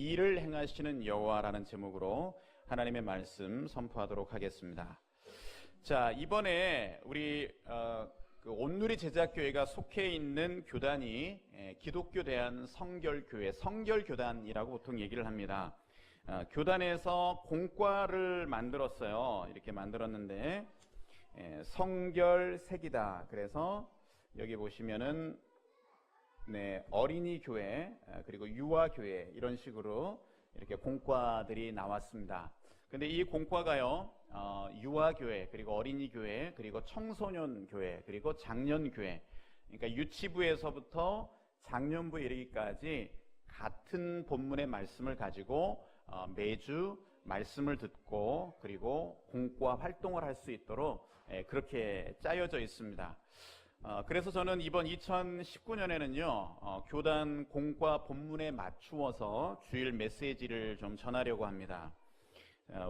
일을 행하시는 여호와라는 제목으로 하나님의 말씀 선포하도록 하겠습니다. 자, 이번에 우리 온누리 제자교회가 속해 있는 교단이 기독교 대한 성결교회, 성결교단이라고 보통 얘기를 합니다. 교단에서 공과를 만들었어요. 이렇게 만들었는데 성결색이다. 그래서 여기 보시면은 어린이 교회 그리고 유아 교회 이런 식으로 이렇게 공과들이 나왔습니다. 근데 이 공과가요, 유아 교회 그리고 어린이 교회 그리고 청소년 교회 그리고 장년 교회, 그러니까 유치부에서부터 장년부에 이르기까지 같은 본문의 말씀을 가지고 매주 말씀을 듣고 그리고 공과 활동을 할 수 있도록 그렇게 짜여져 있습니다. 그래서 저는 이번 2019년에는요, 교단 공과 본문에 맞추어서 주일 메시지를 좀 전하려고 합니다.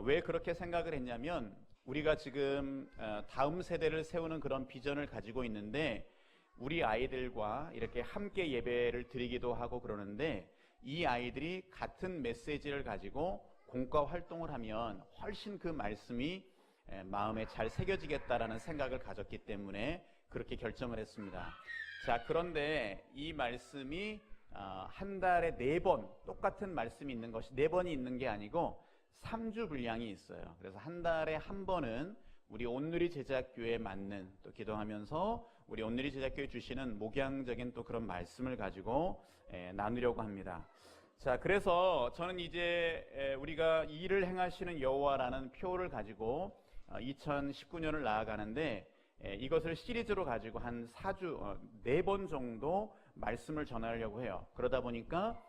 왜 그렇게 생각을 했냐면, 우리가 지금 다음 세대를 세우는 그런 비전을 가지고 있는데, 우리 아이들과 이렇게 함께 예배를 드리기도 하고 그러는데, 이 아이들이 같은 메시지를 가지고 공과 활동을 하면 훨씬 그 말씀이 마음에 잘 새겨지겠다라는 생각을 가졌기 때문에 그렇게 결정을 했습니다. 자, 그런데 이 말씀이 한 달에 4번 똑같은 말씀이 있는 것이 4번이 있는 게 아니고 3주 분량이 있어요. 그래서 한 달에 한 번은 우리 온누리 제자교회에 맞는 또 기도하면서 우리 온누리 제자교회 주시는 목양적인 또 그런 말씀을 가지고 나누려고 합니다. 자, 그래서 저는 이제 우리가 일을 행하시는 여호와라는 표를 가지고 2019년을 나아가는데 이것을 시리즈로 가지고 한 4번 정도 말씀을 전하려고 해요. 그러다 보니까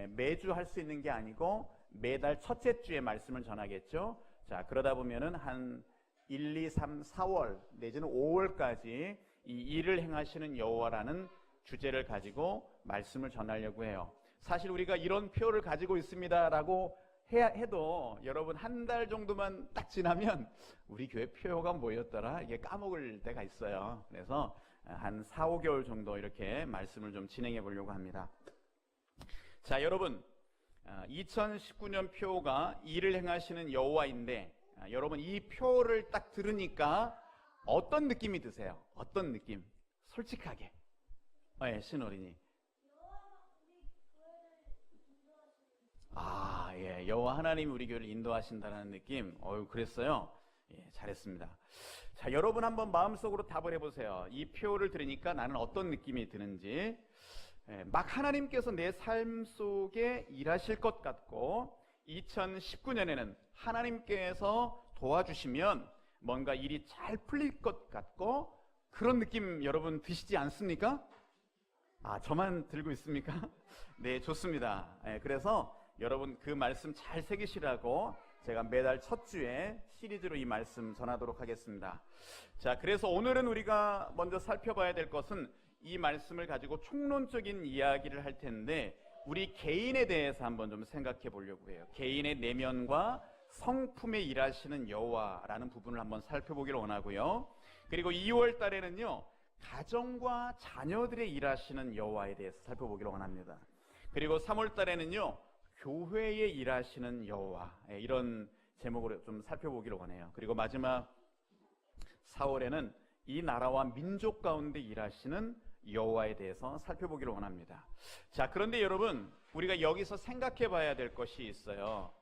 매주 할 수 있는 게 아니고 매달 첫째 주에 말씀을 전하겠죠. 자, 그러다 보면은 한 1, 2, 3, 4월 내지는 5월까지 이 일을 행하시는 여호와라는 주제를 가지고 말씀을 전하려고 해요. 사실 우리가 이런 표를 가지고 있습니다라고 해도 여러분 한 달 정도만 딱 지나면 우리 교회 표가 뭐였더라 이게 까먹을 때가 있어요. 그래서 한 4, 5개월 정도 이렇게 말씀을 좀 진행해 보려고 합니다. 자, 여러분 2019년 표가 일을 행하시는 여호와인데 여러분 이 표를 딱 들으니까 어떤 느낌이 드세요? 어떤 느낌? 솔직하게. 신어린이. 예, 여호와 하나님이 우리 교회를 인도하신다는 느낌. 그랬어요. 예, 잘했습니다. 자, 여러분 한번 마음속으로 답을 해보세요. 이 표를 들으니까 나는 어떤 느낌이 드는지. 막 하나님께서 내 삶 속에 일하실 것 같고 2019년에는 하나님께서 도와주시면 뭔가 일이 잘 풀릴 것 같고 그런 느낌 여러분 드시지 않습니까? 저만 들고 있습니까? 네, 좋습니다. 그래서 여러분 그 말씀 잘 새기시라고 제가 매달 첫 주에 시리즈로 이 말씀 전하도록 하겠습니다. 자, 그래서 오늘은 우리가 먼저 살펴봐야 될 것은 이 말씀을 가지고 총론적인 이야기를 할 텐데 우리 개인에 대해서 한번 좀 생각해 보려고 해요. 개인의 내면과 성품에 일하시는 여호와라는 부분을 한번 살펴보기를 원하고요. 그리고 2월 달에는요, 가정과 자녀들의 일하시는 여호와에 대해서 살펴보기를 원합니다. 그리고 3월 달에는요, 교회에 일하시는 여호와, 이런 제목으로 좀 살펴보기를 원해요. 그리고 마지막 4월에는 이 나라와 민족 가운데 일하시는 여호와에 대해서 살펴보기를 원합니다. 자, 그런데 여러분 우리가 여기서 생각해 봐야 될 것이 있어요.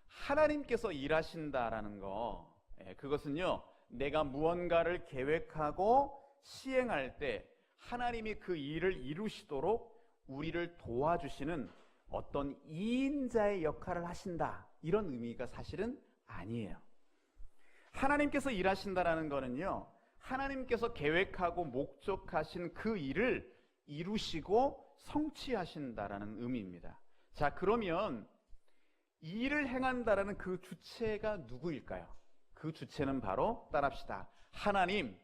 하나님께서 일하신다라는 거, 그것은요, 내가 무언가를 계획하고 시행할 때 하나님이 그 일을 이루시도록 우리를 도와주시는 어떤 이인자의 역할을 하신다, 이런 의미가 사실은 아니에요. 하나님께서 일하신다라는 거는요, 하나님께서 계획하고 목적하신 그 일을 이루시고 성취하신다라는 의미입니다. 자, 그러면 일을 행한다라는 그 주체가 누구일까요? 그 주체는 바로 따라합시다. 하나님.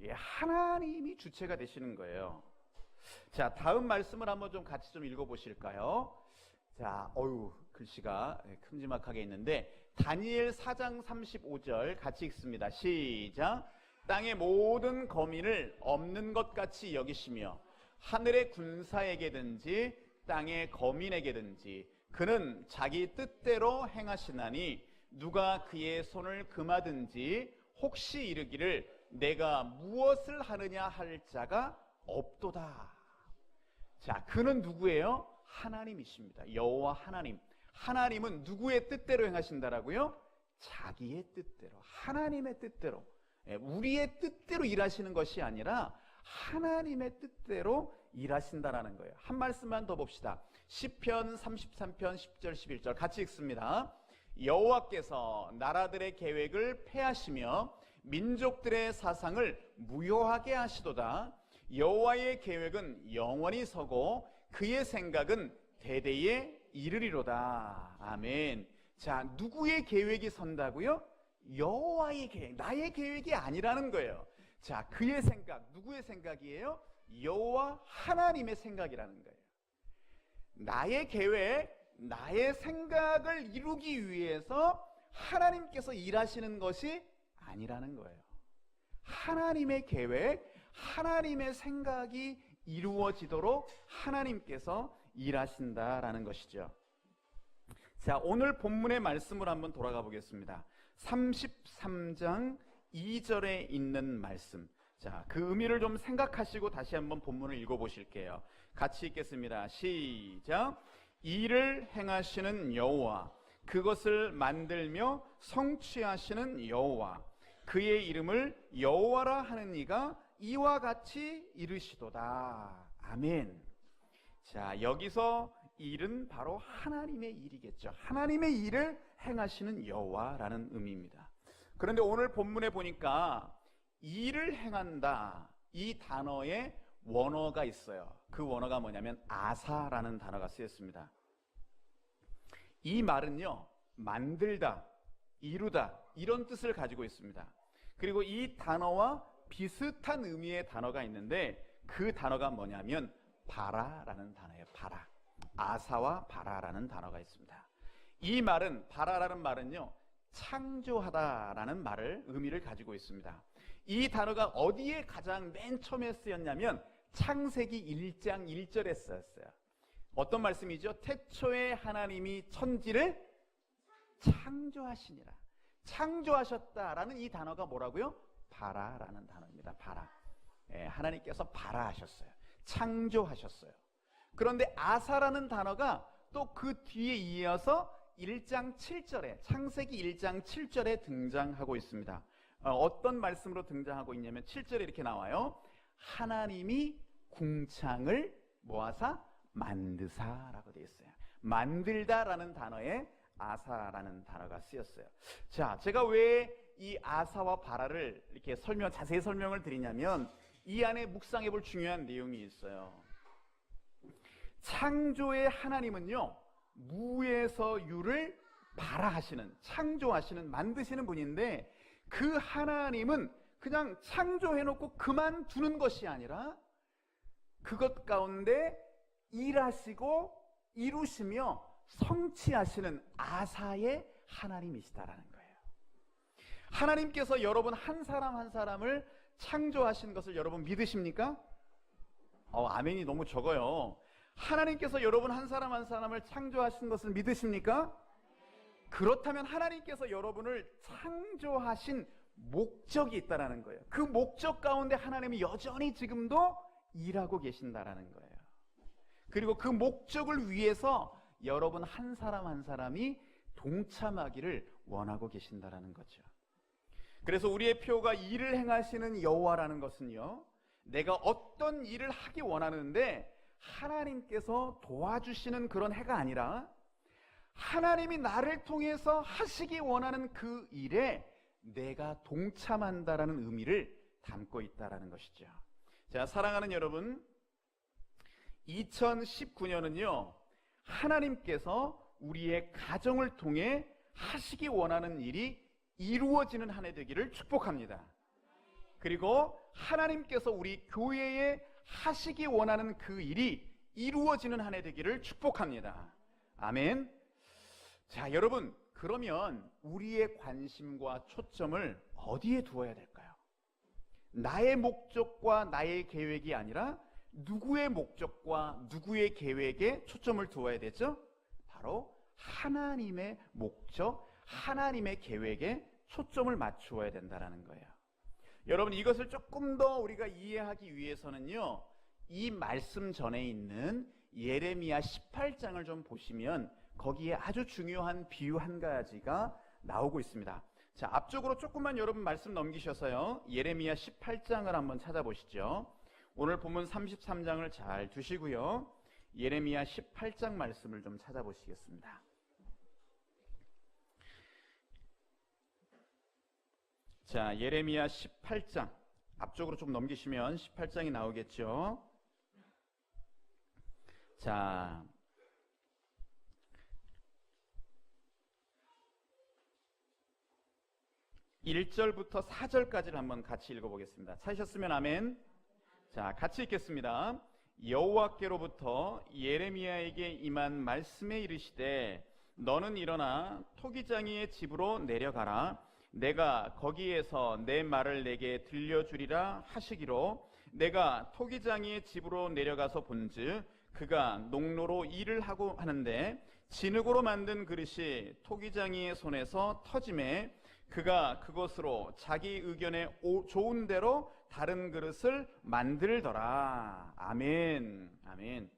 예, 하나님이 주체가 되시는 거예요. 자, 다음 말씀을 한번 좀 같이 좀 읽어보실까요? 자, 글씨가 큼지막하게 있는데 다니엘 4장 35절 같이 읽습니다. 시작. 땅의 모든 거민을 없는 것 같이 여기시며 하늘의 군사에게든지 땅의 거민에게든지 그는 자기 뜻대로 행하시나니 누가 그의 손을 금하든지 혹시 이르기를 내가 무엇을 하느냐 할 자가 없도다. 자, 그는 누구예요? 하나님이십니다. 여호와 하나님. 하나님은 누구의 뜻대로 행하신다라고요? 자기의 뜻대로, 하나님의 뜻대로, 우리의 뜻대로 일하시는 것이 아니라 하나님의 뜻대로 일하신다라는 거예요. 한 말씀만 더 봅시다. 시편 33편 10절 11절 같이 읽습니다. 여호와께서 나라들의 계획을 폐하시며 민족들의 사상을 무효하게 하시도다. 여호와의 계획은 영원히 서고 그의 생각은 대대에 이르리로다. 아멘. 자, 누구의 계획이 선다고요? 여호와의 계획, 나의 계획이 아니라는 거예요. 자, 그의 생각, 누구의 생각이에요? 여호와 하나님의 생각이라는 거예요. 나의 계획, 나의 생각을 이루기 위해서 하나님께서 일하시는 것이 아니라는 거예요. 하나님의 계획, 하나님의 생각이 이루어지도록 하나님께서 일하신다라는 것이죠. 자, 오늘 본문의 말씀을 한번 돌아가 보겠습니다. 33장 2절에 있는 말씀. 자, 그 의미를 좀 생각하시고 다시 한번 본문을 읽어보실게요. 같이 읽겠습니다. 시작. 일을 행하시는 여호와, 그것을 만들며 성취하시는 여호와, 그의 이름을 여호와라 하는 이가 이와 같이 이르시도다. 아멘. 자, 여기서 일은 바로 하나님의 일이겠죠. 하나님의 일을 행하시는 여호와라는 의미입니다. 그런데 오늘 본문에 보니까 일을 행한다, 이 단어에 원어가 있어요. 그 원어가 뭐냐면 아사라는 단어가 쓰였습니다. 이 말은요, 만들다, 이루다 이런 뜻을 가지고 있습니다. 그리고 이 단어와 비슷한 의미의 단어가 있는데 그 단어가 뭐냐면 바라라는 단어예요. 바라. 아사와 바라라는 단어가 있습니다. 이 말은, 바라라는 말은요, 창조하다라는 말을 의미를 가지고 있습니다. 이 단어가 어디에 가장 맨 처음에 쓰였냐면 창세기 1장 1절에 쓰였어요. 어떤 말씀이죠? 태초에 하나님이 천지를 창조하시니라. 창조하셨다라는 이 단어가 뭐라고요? 바라라는 단어입니다. 바라. 하나님께서 바라하셨어요. 창조하셨어요. 그런데 아사라는 단어가 또 그 뒤에 이어서 1장 7절에, 창세기 1장 7절에 등장하고 있습니다. 어떤 말씀으로 등장하고 있냐면 7절에 이렇게 나와요. 하나님이 궁창을 모아사 만드사라고 되어 있어요. 만들다라는 단어에 아사라는 단어가 쓰였어요. 자, 제가 왜 이 아사와 바라를 이렇게 자세히 설명을 드리냐면 이 안에 묵상해 볼 중요한 내용이 있어요. 창조의 하나님은요, 무에서 유를 발화하시는, 창조하시는, 만드시는 분인데 그 하나님은 그냥 창조해놓고 그만두는 것이 아니라 그것 가운데 일하시고 이루시며 성취하시는 아사의 하나님이시다라는 거예요. 하나님께서 여러분 한 사람 한 사람을 창조하신 것을 여러분 믿으십니까? 아멘이 너무 적어요. 하나님께서 여러분 한 사람 한 사람을 창조하신 것을 믿으십니까? 그렇다면 하나님께서 여러분을 창조하신 목적이 있다라는 거예요. 그 목적 가운데 하나님이 여전히 지금도 일하고 계신다라는 거예요. 그리고 그 목적을 위해서 여러분 한 사람 한 사람이 동참하기를 원하고 계신다라는 거죠. 그래서 우리의 표가 일을 행하시는 여호와라는 것은요, 내가 어떤 일을 하기 원하는데 하나님께서 도와주시는 그런 해가 아니라 하나님이 나를 통해서 하시기 원하는 그 일에 내가 동참한다라는 의미를 담고 있다라는 것이죠. 자, 사랑하는 여러분, 2019년은요 하나님께서 우리의 가정을 통해 하시기 원하는 일이 이루어지는 한 해 되기를 축복합니다. 그리고 하나님께서 우리 교회에 하시기 원하는 그 일이 이루어지는 한 해 되기를 축복합니다. 아멘. 자, 여러분, 그러면 우리의 관심과 초점을 어디에 두어야 될까요? 나의 목적과 나의 계획이 아니라 누구의 목적과 누구의 계획에 초점을 두어야 되죠? 바로 하나님의 목적, 하나님의 계획에 초점을 맞추어야 된다는 거예요. 여러분, 이것을 조금 더 우리가 이해하기 위해서는요, 이 말씀 전에 있는 예레미야 18장을 좀 보시면 거기에 아주 중요한 비유 한 가지가 나오고 있습니다. 자, 앞쪽으로 조금만 여러분 말씀 넘기셔서요, 예레미야 18장을 한번 찾아보시죠. 오늘 본문 33장을 잘 두시고요, 예레미야 18장 말씀을 좀 찾아보시겠습니다. 자, 예레미야 18장 앞쪽으로 좀 넘기시면 18장이 나오겠죠. 자, 1절부터 4절까지를 한번 같이 읽어보겠습니다. 찾으셨으면 아멘. 자, 같이 읽겠습니다. 여호와께로부터 예레미야에게 임한 말씀에 이르시되 너는 일어나 토기장이의 집으로 내려가라. 내가 거기에서 내 말을 내게 들려주리라 하시기로 내가 토기장이의 집으로 내려가서 본즉 그가 농로로 일을 하고 하는데 진흙으로 만든 그릇이 토기장이의 손에서 터짐에 그가 그것으로 자기 의견에 좋은 대로 다른 그릇을 만들더라. 아멘. 아멘.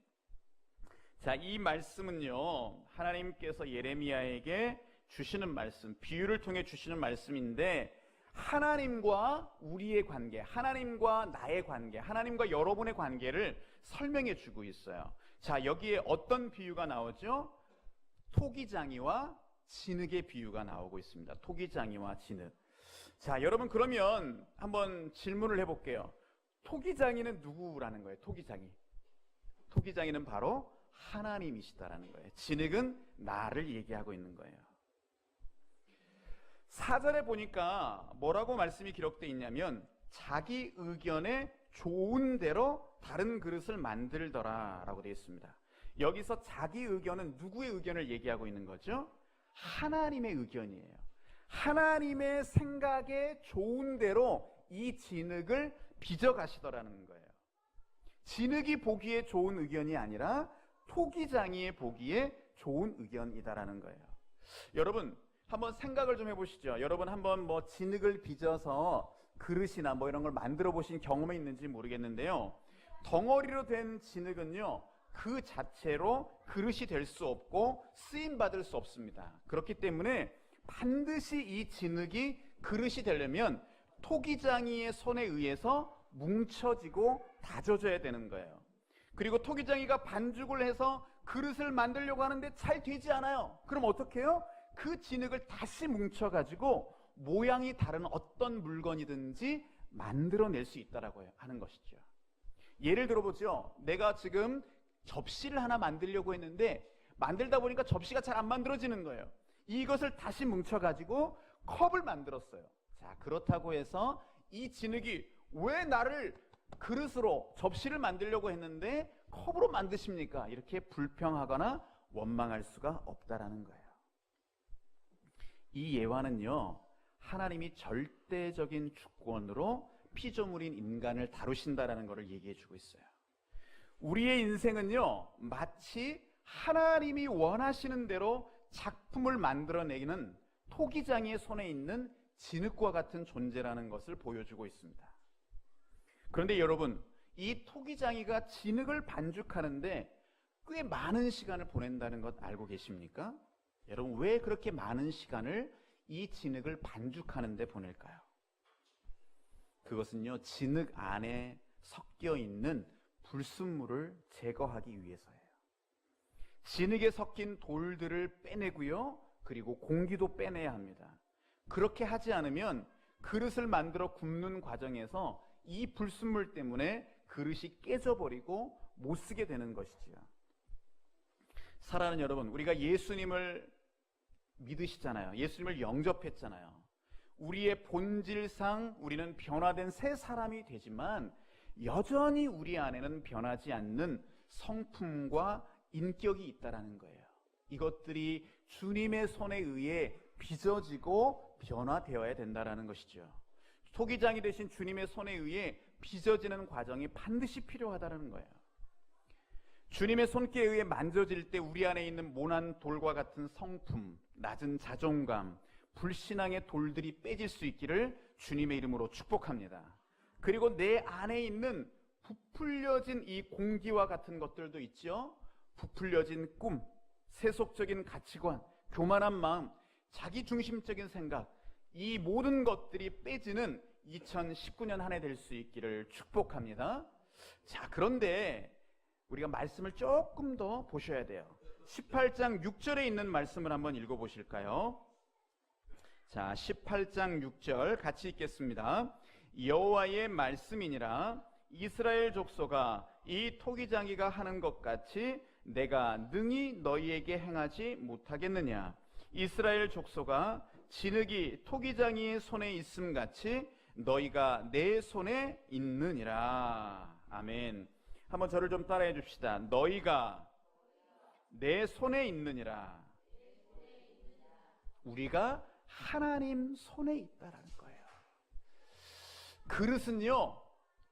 자, 이 말씀은요, 하나님께서 예레미야에게 주시는 말씀, 비유를 통해 주시는 말씀인데, 하나님과 우리의 관계, 하나님과 나의 관계, 하나님과 여러분의 관계를 설명해 주고 있어요. 자, 여기에 어떤 비유가 나오죠? 토기장이와 진흙의 비유가 나오고 있습니다. 토기장이와 진흙. 자, 여러분, 그러면 한번 질문을 해볼게요. 토기장이는 누구라는 거예요? 토기장이는 바로 하나님이시다라는 거예요. 진흙은 나를 얘기하고 있는 거예요. 4절에 보니까 뭐라고 말씀이 기록되어 있냐면 자기 의견에 좋은 대로 다른 그릇을 만들더라 라고 되어 있습니다. 여기서 자기 의견은 누구의 의견을 얘기하고 있는 거죠? 하나님의 의견이에요. 하나님의 생각에 좋은 대로 이 진흙을 빚어가시더라는 거예요. 진흙이 보기에 좋은 의견이 아니라 토기장이의 보기에 좋은 의견이다라는 거예요. 여러분, 한번 생각을 좀 해보시죠. 여러분 한번 뭐 진흙을 빚어서 그릇이나 뭐 이런 걸 만들어 보신 경험이 있는지 모르겠는데요, 덩어리로 된 진흙은요, 그 자체로 그릇이 될 수 없고 쓰임 받을 수 없습니다. 그렇기 때문에 반드시 이 진흙이 그릇이 되려면 토기장이의 손에 의해서 뭉쳐지고 다져져야 되는 거예요. 그리고 토기장이가 반죽을 해서 그릇을 만들려고 하는데 잘 되지 않아요. 그럼 어떻게 해요? 그 진흙을 다시 뭉쳐가지고 모양이 다른 어떤 물건이든지 만들어낼 수 있다라고 하는 것이죠. 예를 들어보죠. 내가 지금 접시를 하나 만들려고 했는데 만들다 보니까 접시가 잘 안 만들어지는 거예요. 이것을 다시 뭉쳐가지고 컵을 만들었어요. 자, 그렇다고 해서 이 진흙이 왜 나를 그릇으로 접시를 만들려고 했는데 컵으로 만드십니까? 이렇게 불평하거나 원망할 수가 없다라는 거예요. 이 예화는요, 하나님이 절대적인 주권으로 피조물인 인간을 다루신다라는 것을 얘기해 주고 있어요. 우리의 인생은요, 마치 하나님이 원하시는 대로 작품을 만들어내기는 토기장이의 손에 있는 진흙과 같은 존재라는 것을 보여주고 있습니다. 그런데 여러분, 이 토기장이가 진흙을 반죽하는데 꽤 많은 시간을 보낸다는 것 알고 계십니까? 여러분, 왜 그렇게 많은 시간을 이 진흙을 반죽하는 데 보낼까요? 그것은요, 진흙 안에 섞여 있는 불순물을 제거하기 위해서예요. 진흙에 섞인 돌들을 빼내고요, 그리고 공기도 빼내야 합니다. 그렇게 하지 않으면 그릇을 만들어 굽는 과정에서 이 불순물 때문에 그릇이 깨져버리고 못 쓰게 되는 것이지요. 사랑하는 여러분, 우리가 예수님을 믿으시잖아요. 예수님을 영접했잖아요. 우리의 본질상 우리는 변화된 새 사람이 되지만 여전히 우리 안에는 변하지 않는 성품과 인격이 있다라는 거예요. 이것들이 주님의 손에 의해 빚어지고 변화되어야 된다라는 것이죠. 토기장이 되신 주님의 손에 의해 빚어지는 과정이 반드시 필요하다는 거예요. 주님의 손길에 의해 만져질 때 우리 안에 있는 모난 돌과 같은 성품, 낮은 자존감, 불신앙의 돌들이 빼질 수 있기를 주님의 이름으로 축복합니다. 그리고 내 안에 있는 부풀려진 이 공기와 같은 것들도 있죠. 부풀려진 꿈, 세속적인 가치관, 교만한 마음, 자기중심적인 생각, 이 모든 것들이 빼지는 2019년 한 해 될 수 있기를 축복합니다. 자, 그런데 우리가 말씀을 조금 더 보셔야 돼요. 18장 6절에 있는 말씀을 한번 읽어보실까요? 자, 18장 6절 같이 읽겠습니다. 여호와의 말씀이니라 이스라엘 족속아 이 토기장이가 하는 것 같이 내가 능히 너희에게 행하지 못하겠느냐. 이스라엘 족속아 진흙이 토기장이의 손에 있음 같이 너희가 내 손에 있느니라. 아멘. 한번 저를 좀 따라해 줍시다. 너희가 내 손에 있느니라. 우리가 하나님 손에 있다라는 거예요. 그릇은요,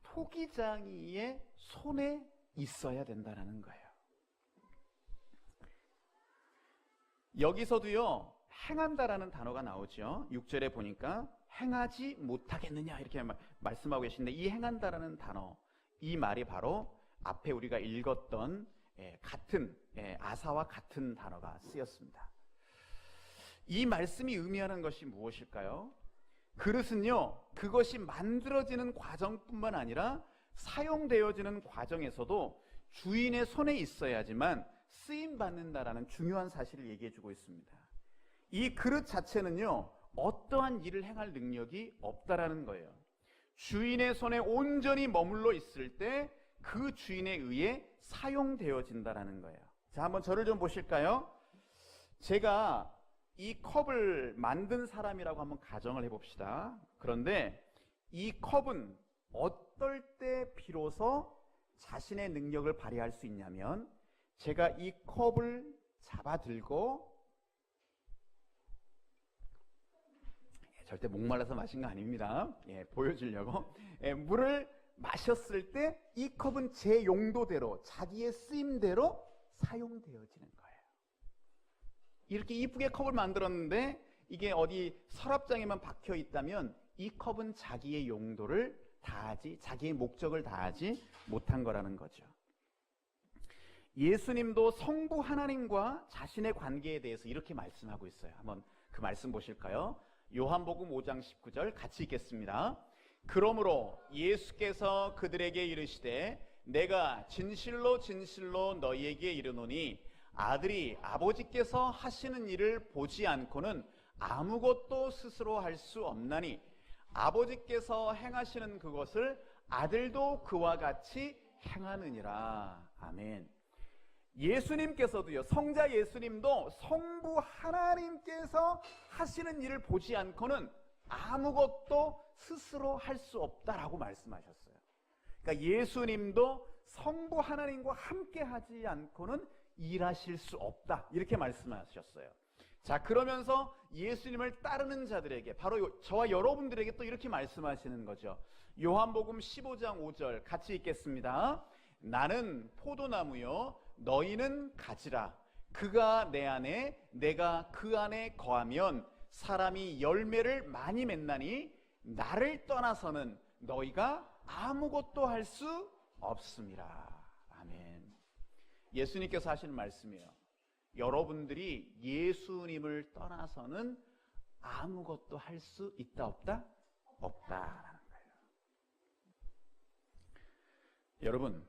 토기장이의 손에 있어야 된다는 거예요. 여기서도요, 행한다라는 단어가 나오죠. 6절에 보니까 행하지 못하겠느냐 이렇게 말씀하고 계신데, 이 행한다라는 단어, 이 말이 바로 앞에 우리가 읽었던 같은 아사와 같은 단어가 쓰였습니다. 이 말씀이 의미하는 것이 무엇일까요? 그릇은요, 그것이 만들어지는 과정뿐만 아니라 사용되어지는 과정에서도 주인의 손에 있어야지만 쓰임받는다라는 중요한 사실을 얘기해주고 있습니다. 이 그릇 자체는요, 어떠한 일을 행할 능력이 없다라는 거예요. 주인의 손에 온전히 머물러 있을 때 그 주인에 의해 사용되어진다라는 거예요. 자, 한번 저를 좀 보실까요? 제가 이 컵을 만든 사람이라고 한번 가정을 해봅시다. 그런데 이 컵은 어떨 때 비로소 자신의 능력을 발휘할 수 있냐면, 제가 이 컵을 잡아들고, 절대 목말라서 마신 거 아닙니다. 보여주려고. 물을 마셨을 때 이 컵은 제 용도대로, 자기의 쓰임대로 사용되어지는 거예요. 이렇게 이쁘게 컵을 만들었는데 이게 어디 서랍장에만 박혀 있다면 이 컵은 자기의 용도를 다하지, 자기의 목적을 다하지 못한 거라는 거죠. 예수님도 성부 하나님과 자신의 관계에 대해서 이렇게 말씀하고 있어요. 한번 그 말씀 보실까요? 요한복음 5장 19절 같이 읽겠습니다. 그러므로 예수께서 그들에게 이르시되 내가 진실로 진실로 너희에게 이르노니 아들이 아버지께서 하시는 일을 보지 않고는 아무것도 스스로 할 수 없나니 아버지께서 행하시는 그것을 아들도 그와 같이 행하느니라. 아멘. 예수님께서도요, 성자 예수님도 성부 하나님께서 하시는 일을 보지 않고는 아무것도 스스로 할 수 없다라고 말씀하셨어요. 그러니까 예수님도 성부 하나님과 함께 하지 않고는 일하실 수 없다, 이렇게 말씀하셨어요. 자, 그러면서 예수님을 따르는 자들에게, 바로 저와 여러분들에게 또 이렇게 말씀하시는 거죠. 요한복음 15장 5절 같이 읽겠습니다. 나는 포도나무요 너희는 가지라. 그가 내 안에 내가 그 안에 거하면 사람이 열매를 많이 맺나니 나를 떠나서는 너희가 아무것도 할 수 없음이라. 아멘. 예수님께서 하시는 말씀이에요. 여러분들이 예수님을 떠나서는 아무것도 할 수 있다 없다? 없다라는 거예요. 여러분,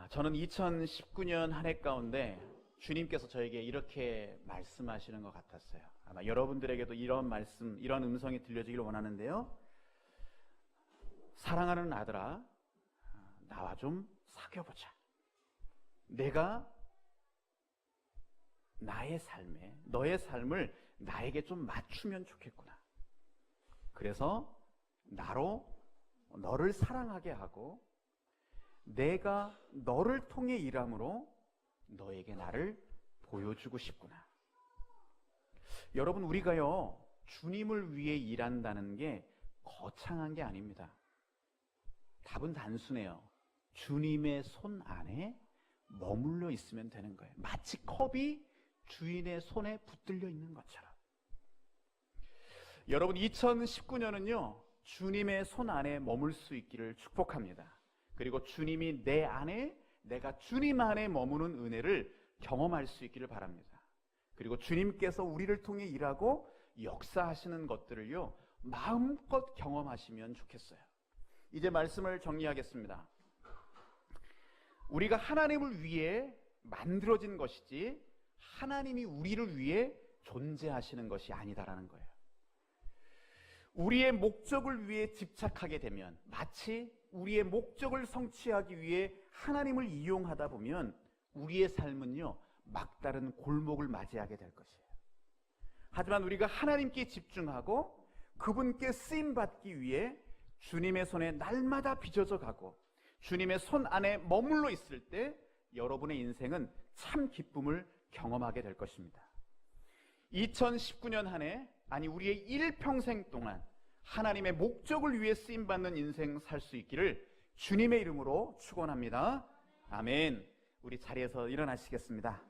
저는 2019년 한 해 가운데 주님께서 저에게 이렇게 말씀하시는 것 같았어요. 아마 여러분들에게도 이런 말씀, 이런 음성이 들려지길 원하는데요. 사랑하는 아들아, 나와 좀 사귀어보자. 내가 나의 삶에, 너의 삶을 나에게 좀 맞추면 좋겠구나. 그래서 나로 너를 사랑하게 하고 내가 너를 통해 일함으로 너에게 나를 보여주고 싶구나. 여러분, 우리가요, 주님을 위해 일한다는 게 거창한 게 아닙니다. 답은 단순해요. 주님의 손 안에 머물러 있으면 되는 거예요. 마치 컵이 주인의 손에 붙들려 있는 것처럼. 여러분, 2019년은요, 주님의 손 안에 머물 수 있기를 축복합니다. 그리고 주님이 내 안에, 내가 주님 안에 머무는 은혜를 경험할 수 있기를 바랍니다. 그리고 주님께서 우리를 통해 일하고 역사하시는 것들을요, 마음껏 경험하시면 좋겠어요. 이제 말씀을 정리하겠습니다. 우리가 하나님을 위해 만들어진 것이지 하나님이 우리를 위해 존재하시는 것이 아니다라는 거예요. 우리의 목적을 위해 집착하게 되면, 마치 우리의 목적을 성취하기 위해 하나님을 이용하다 보면 우리의 삶은요, 막다른 골목을 맞이하게 될 것이에요. 하지만 우리가 하나님께 집중하고 그분께 쓰임받기 위해 주님의 손에 날마다 빚어져 가고 주님의 손 안에 머물러 있을 때 여러분의 인생은 참 기쁨을 경험하게 될 것입니다. 2019년 한 해, 아니 우리의 일평생 동안 하나님의 목적을 위해 쓰임받는 인생 살 수 있기를 주님의 이름으로 축원합니다. 아멘. 우리 자리에서 일어나시겠습니다.